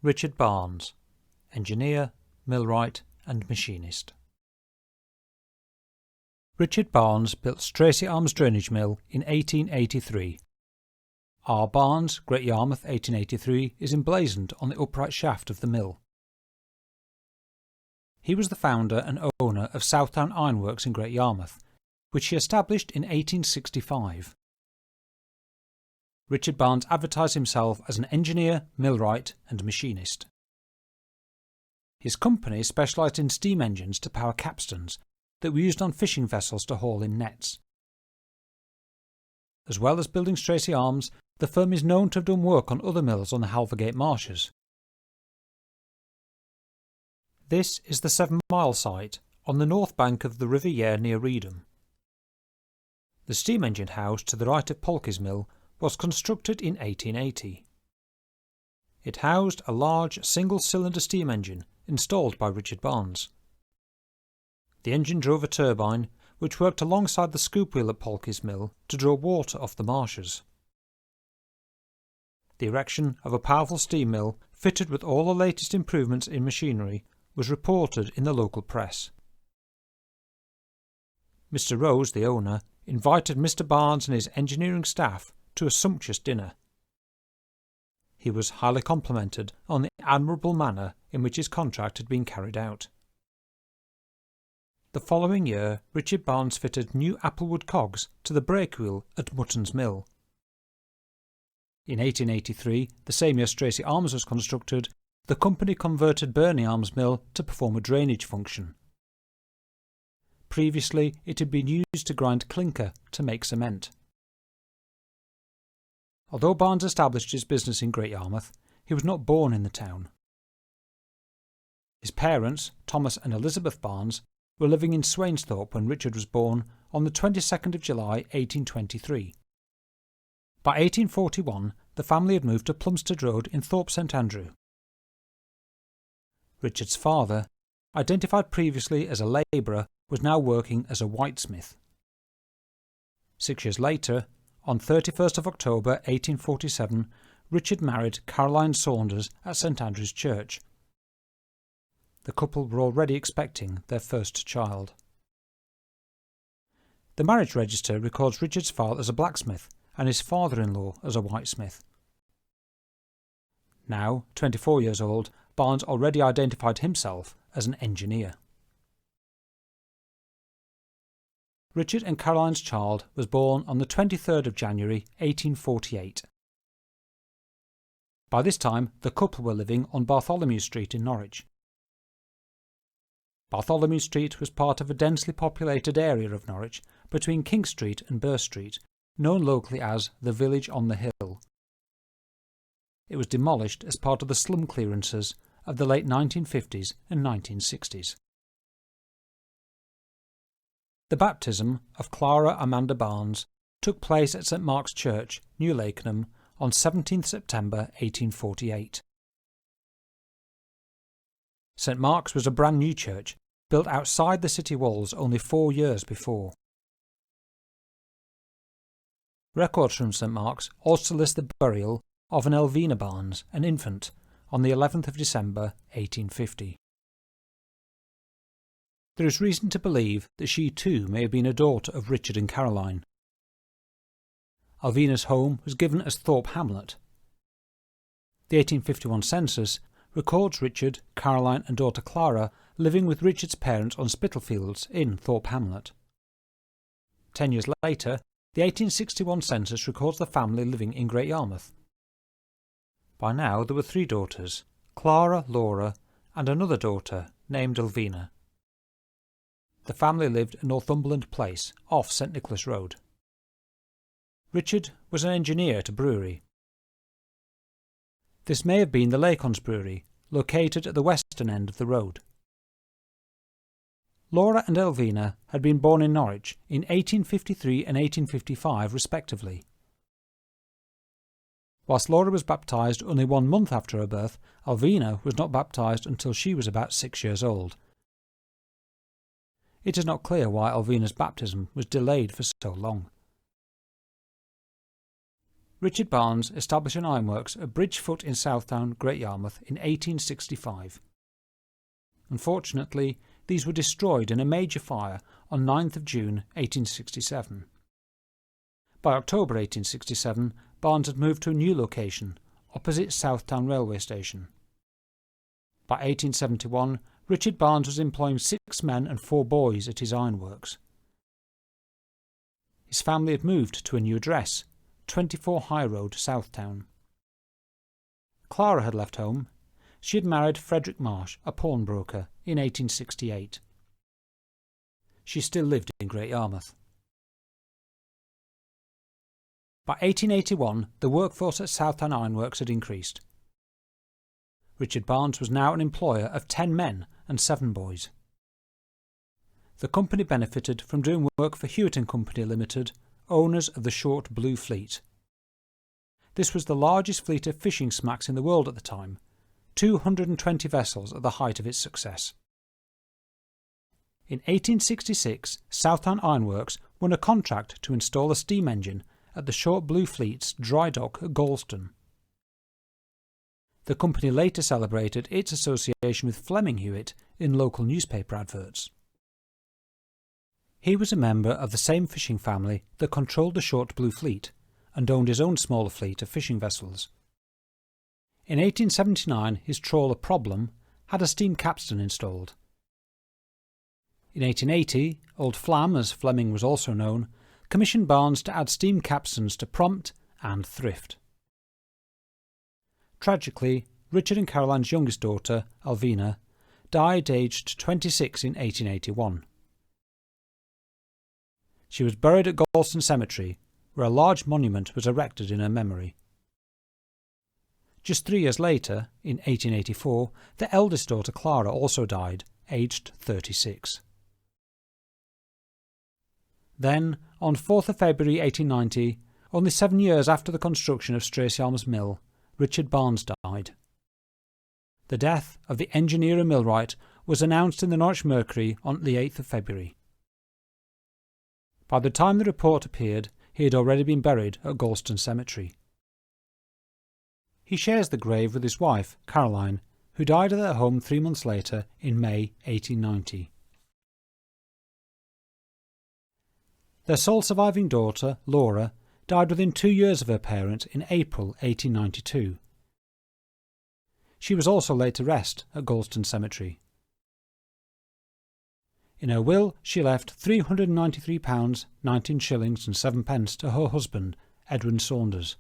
Richard Barnes, engineer, millwright and machinist. Richard Barnes built Stracey Arms Drainage Mill in 1883. R. Barnes, Great Yarmouth 1883 is emblazoned on the upright shaft of the mill. He was the founder and owner of Southdown Ironworks in Great Yarmouth, which he established in 1865. Richard Barnes advertised himself as an engineer, millwright and machinist. His company specialised in steam engines to power capstans that were used on fishing vessels to haul in nets. As well as building Stracey Arms, the firm is known to have done work on other mills on the Halvergate Marshes. This is the 7 Mile site on the north bank of the River Yare near Reedham. The steam engine house to the right of Polkey's Mill was constructed in 1880. It housed a large single-cylinder steam engine installed by Richard Barnes. The engine drove a turbine which worked alongside the scoop wheel at Polkey's Mill to draw water off the marshes. The erection of a powerful steam mill fitted with all the latest improvements in machinery was reported in the local press. Mr. Rose, the owner, invited Mr. Barnes and his engineering staff to a sumptuous dinner. He was highly complimented on the admirable manner in which his contract had been carried out. The following year, Richard Barnes fitted new applewood cogs to the brake wheel at Mutton's Mill. In 1883, the same year Stracey Arms was constructed, the company converted Burney Arms Mill to perform a drainage function. Previously, it had been used to grind clinker to make cement. Although Barnes established his business in Great Yarmouth, he was not born in the town. His parents, Thomas and Elizabeth Barnes, were living in Swainsthorpe when Richard was born on the 22nd of July 1823. By 1841, the family had moved to Plumstead Road in Thorpe St Andrew. Richard's father, identified previously as a labourer, was now working as a whitesmith. 6 years later, on 31st of October 1847, Richard married Caroline Saunders at St Andrew's Church. The couple were already expecting their first child. The marriage register records Richard's father as a blacksmith and his father-in-law as a whitesmith. Now, 24 years old, Barnes already identified himself as an engineer. Richard and Caroline's child was born on the 23rd of January 1848. By this time, the couple were living on Bartholomew Street in Norwich. Bartholomew Street was part of a densely populated area of Norwich between King Street and Burr Street, known locally as the Village on the Hill. It was demolished as part of the slum clearances of the late 1950s and 1960s. The baptism of Clara Amanda Barnes took place at St Mark's Church, New Lakenham, on 17th September 1848. St Mark's was a brand new church, built outside the city walls only 4 years before. Records from St Mark's also list the burial of an Elvina Barnes, an infant, on the 11th of December 1850. There is reason to believe that she too may have been a daughter of Richard and Caroline. Elvina's home was given as Thorpe Hamlet. The 1851 census records Richard, Caroline and daughter Clara living with Richard's parents on Spitalfields in Thorpe Hamlet. 10 years later, the 1861 census records the family living in Great Yarmouth. By now there were 3 daughters, Clara, Laura and another daughter named Elvina. The family lived at Northumberland Place, off St Nicholas Road. Richard was an engineer at a brewery. This may have been the Lacon's Brewery, located at the western end of the road. Laura and Elvina had been born in Norwich in 1853 and 1855 respectively. Whilst Laura was baptised only 1 month after her birth, Elvina was not baptised until she was about 6 years old. It is not clear why Elvina's baptism was delayed for so long. Richard Barnes established an ironworks at Bridgefoot in Southdown, Great Yarmouth in 1865. Unfortunately, these were destroyed in a major fire on 9th of June 1867. By October 1867, Barnes had moved to a new location, opposite Southdown railway station. By 1871, Richard Barnes was employing 6 men and 4 boys at his ironworks. His family had moved to a new address, 24 High Road, Southdown. Clara had left home. She had married Frederick Marsh, a pawnbroker, in 1868. She still lived in Great Yarmouth. By 1881, the workforce at Southdown Ironworks had increased. Richard Barnes was now an employer of 10 men and 7 boys. The company benefited from doing work for Hewitt & Company Limited, owners of the Short Blue Fleet. This was the largest fleet of fishing smacks in the world at the time, 220 vessels at the height of its success. In 1866, Southdown Ironworks won a contract to install a steam engine at the Short Blue Fleet's dry dock at Galston. The company later celebrated its association with Fleming Hewitt in local newspaper adverts. He was a member of the same fishing family that controlled the Short Blue Fleet and owned his own smaller fleet of fishing vessels. In 1879, his trawler Problem had a steam capstan installed. In 1880, Old Flam, as Fleming was also known, commissioned Barnes to add steam capstans to Prompt and Thrift. Tragically, Richard and Caroline's youngest daughter, Alvina, died aged 26 in 1881. She was buried at Galston Cemetery, where a large monument was erected in her memory. Just 3 years later, in 1884, the eldest daughter Clara also died, aged 36. Then, on 4th of February 1890, only 7 years after the construction of Stracey Arms Mill, Richard Barnes died. The death of the engineer and millwright was announced in the Norwich Mercury on the 8th of February. By the time the report appeared, he had already been buried at Galston Cemetery. He shares the grave with his wife, Caroline, who died at their home 3 months later in May 1890. Their sole surviving daughter, Laura, died within 2 years of her parents in April 1892. She was also laid to rest at Galston Cemetery. In her will, she left £393, 19 shillings and 7 pence to her husband, Edwin Saunders.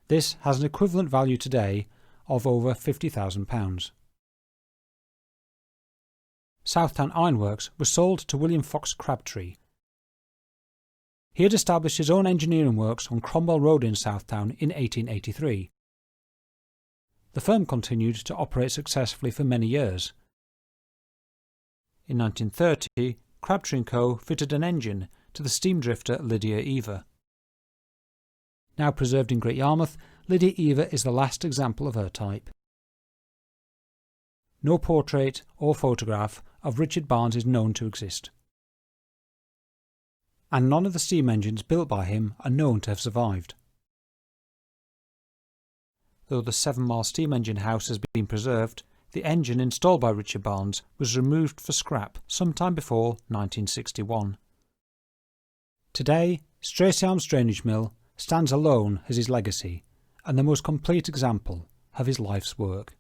This has an equivalent value today of over £50,000. Southdown Ironworks was sold to William Fox Crabtree. He had established his own engineering works on Cromwell Road in Southdown in 1883. The firm continued to operate successfully for many years. In 1930, Crabtree & Co. fitted an engine to the steam drifter Lydia Eva. Now preserved in Great Yarmouth, Lydia Eva is the last example of her type. No portrait or photograph of Richard Barnes is known to exist, and none of the steam engines built by him are known to have survived. Though the 7 Mile steam engine house has been preserved, the engine installed by Richard Barnes was removed for scrap sometime before 1961. Today, Stracey Arms Drainage Mill stands alone as his legacy and the most complete example of his life's work.